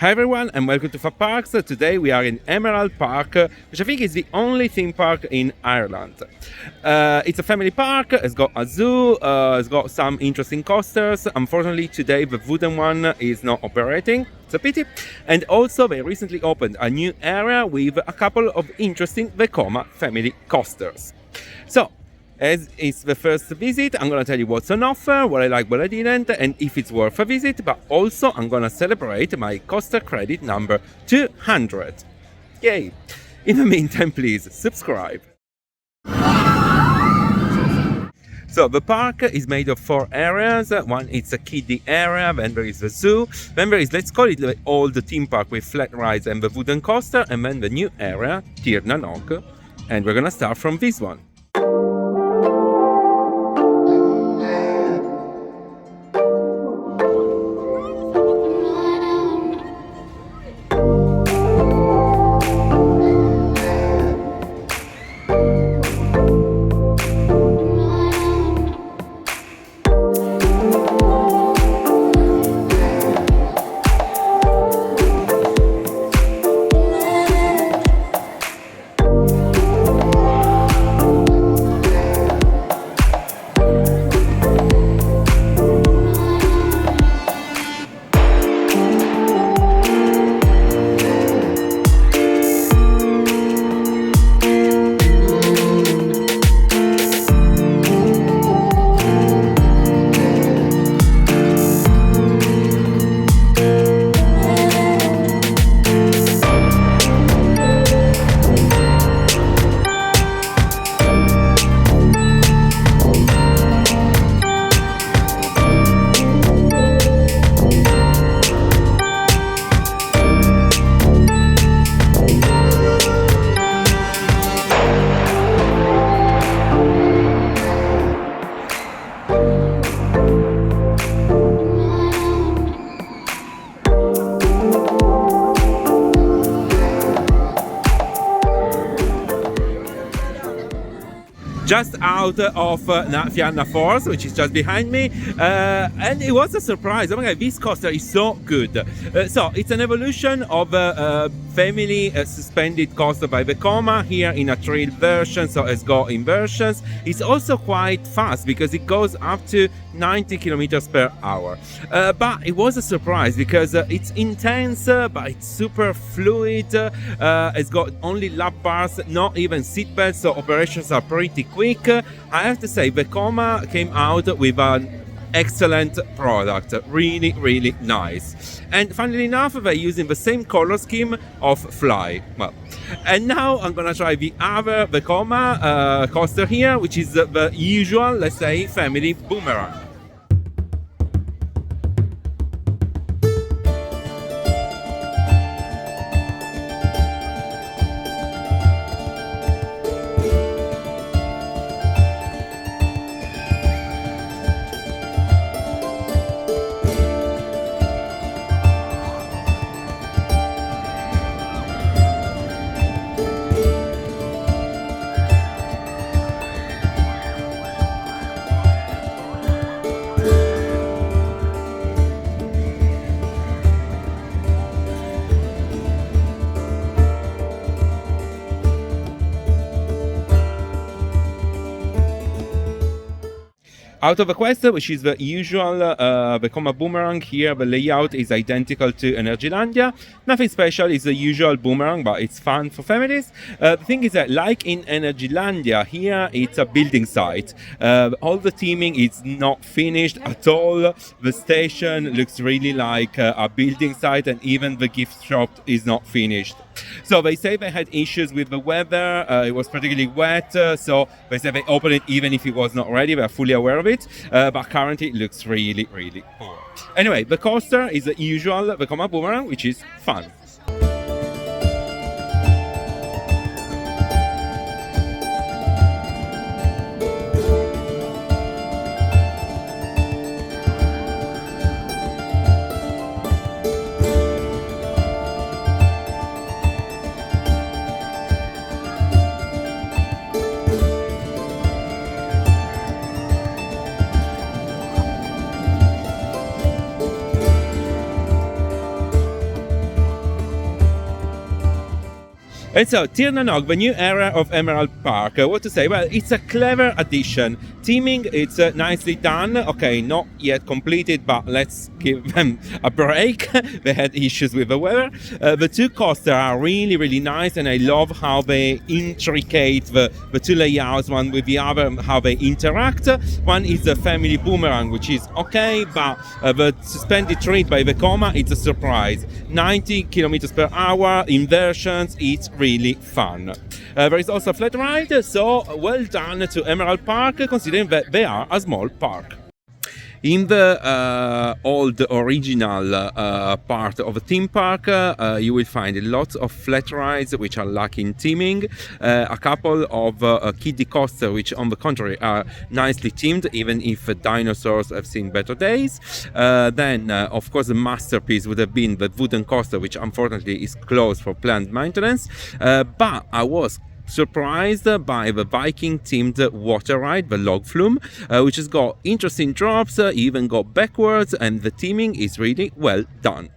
Hi everyone and welcome to Fun Parks. Today we are in Emerald Park, which I think is the only theme park in Ireland. It's a family park, it's got a zoo, it's got some interesting coasters. Unfortunately today the wooden one is not operating, it's a pity. And also they recently opened a new area with a couple of interesting Vekoma family coasters. So, as it's the first visit, I'm gonna tell you what's on offer, what I like, what I didn't, and if it's worth a visit, but also I'm gonna celebrate my coaster credit number 200. Yay! In the meantime, please subscribe. So the park is made of 4 areas. One is a kiddie area, then there is the zoo, then there is, let's call it the old theme park with flat rides and the wooden coaster, and then the new area, Tir na Nog, and we're gonna start from this one. Just out of Fianna Force, which is just behind me, and it was a surprise. Oh my god, this coaster is so good. So it's an evolution of a family suspended coaster by Vekoma, here in a trail version, so it's got inversions. It's also quite fast because it goes up to 90 kilometers per hour. But it was a surprise because it's intense, but it's super fluid. It's got only lap bars, not even seat belts, so operations are pretty quick. I have to say, Vekoma came out with an excellent product, really nice. And funnily enough, they're using the same color scheme of Fly. Well, and now I'm gonna try the other Vekoma coaster here, which is the usual, let's say, family Boomerang. Out of the quest, which is the usual Vekoma Boomerang, here the layout is identical to Energylandia. Nothing special, it's the usual Boomerang, but it's fun for families. The thing is that, like in Energylandia, here it's a building site. All the theming is not finished at all. The station looks really like a building site, and even the gift shop is not finished. So they say they had issues with the weather, it was particularly wet, so they said they opened it even if it was not ready, they're fully aware of it, but currently it looks really poor. Anyway, the coaster is the usual Vekoma Boomerang, which is fun. And so, Tirnanog, the new area of Emerald Park. What to say? Well, it's a clever addition. Teaming, it's nicely done. Okay, not yet completed, but let's give them a break. They had issues with the weather. The two coasters are really, really nice, and I love how they intricate the two layouts, one with the other, how they interact. One is the family boomerang, which is okay, but the suspended treat by the Coma, it's a surprise. 90 kilometers per hour, inversions, it's really fun. There is also a flat ride, so well done to Emerald Park, considering that they are a small park. In the old original part of the theme park, you will find lots of flat rides which are lacking theming, a couple of kiddie coasters which on the contrary are nicely themed, even if dinosaurs have seen better days. Then of course the masterpiece would have been the wooden coaster, which unfortunately is closed for planned maintenance, but I was surprised by the Viking themed water ride, the log flume, which has got interesting drops, even got backwards, and the theming is really well done.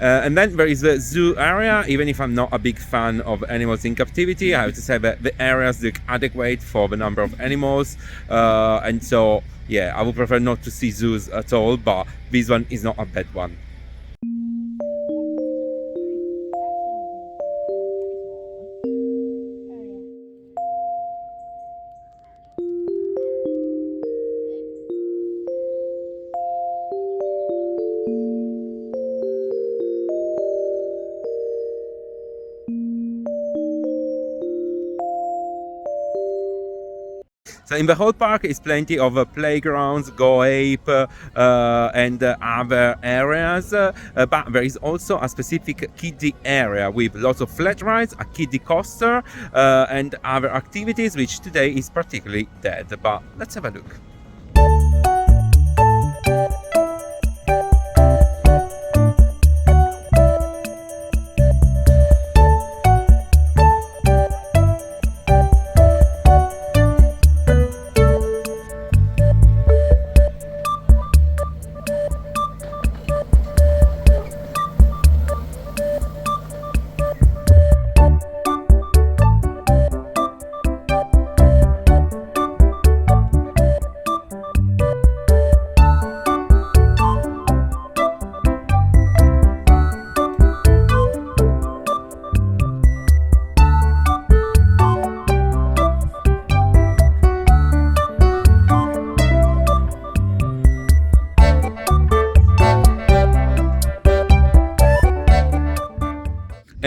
And then there is the zoo area. Even if I'm not a big fan of animals in captivity, I have to say that the areas look adequate for the number of animals. And so, yeah, I would prefer not to see zoos at all, but this one is not a bad one. So in the whole park is plenty of playgrounds, Go Ape, and other areas, but there is also a specific kiddie area with lots of flat rides, a kiddie coaster, and other activities, which today is particularly dead. But let's have a look.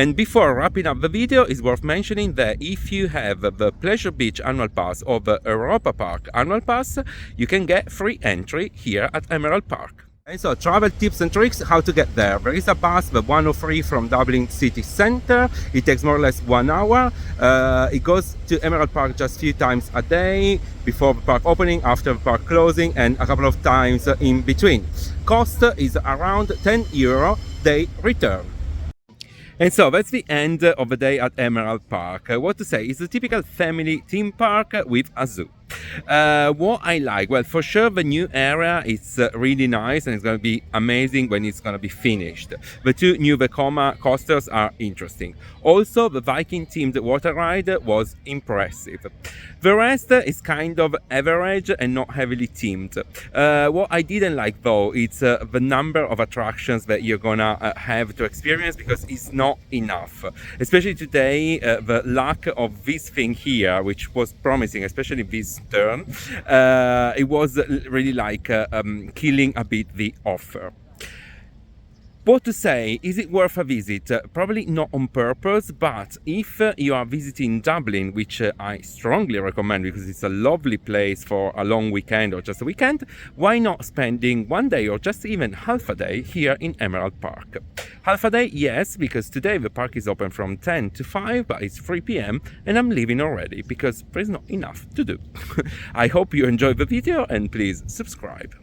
And before wrapping up the video, it's worth mentioning that if you have the Pleasure Beach annual pass or the Europa Park annual pass, you can get free entry here at Emerald Park. And so, travel tips and tricks how to get there. There is a bus, the 103 from Dublin city center. It takes more or less 1 hour. It goes to Emerald Park just a few times a day, before the park opening, after the park closing, and a couple of times in between. Cost is around €10 day return. And so that's the end of the day at Emerald Park. What to say, it's a typical family theme park with a zoo. What I like, well, for sure the new area is really nice, and it's going to be amazing when it's going to be finished. The two new Vekoma coasters are interesting. Also, the Viking themed water ride was impressive. The rest is kind of average and not heavily themed. What I didn't like though, it's the number of attractions that you're gonna have to experience, because it's not enough. Especially today, the lack of this thing here, which was promising, especially this turn, it was really like killing a bit the offer. What to say, is it worth a visit? Probably not on purpose, but if you are visiting Dublin, which I strongly recommend because it's a lovely place for a long weekend or just a weekend, why not spending 1 day or just even half a day here in Emerald Park? Half a day, yes, because today the park is open from 10 to 5, but it's 3 p.m. and I'm leaving already because there's not enough to do. I hope you enjoyed the video and please subscribe.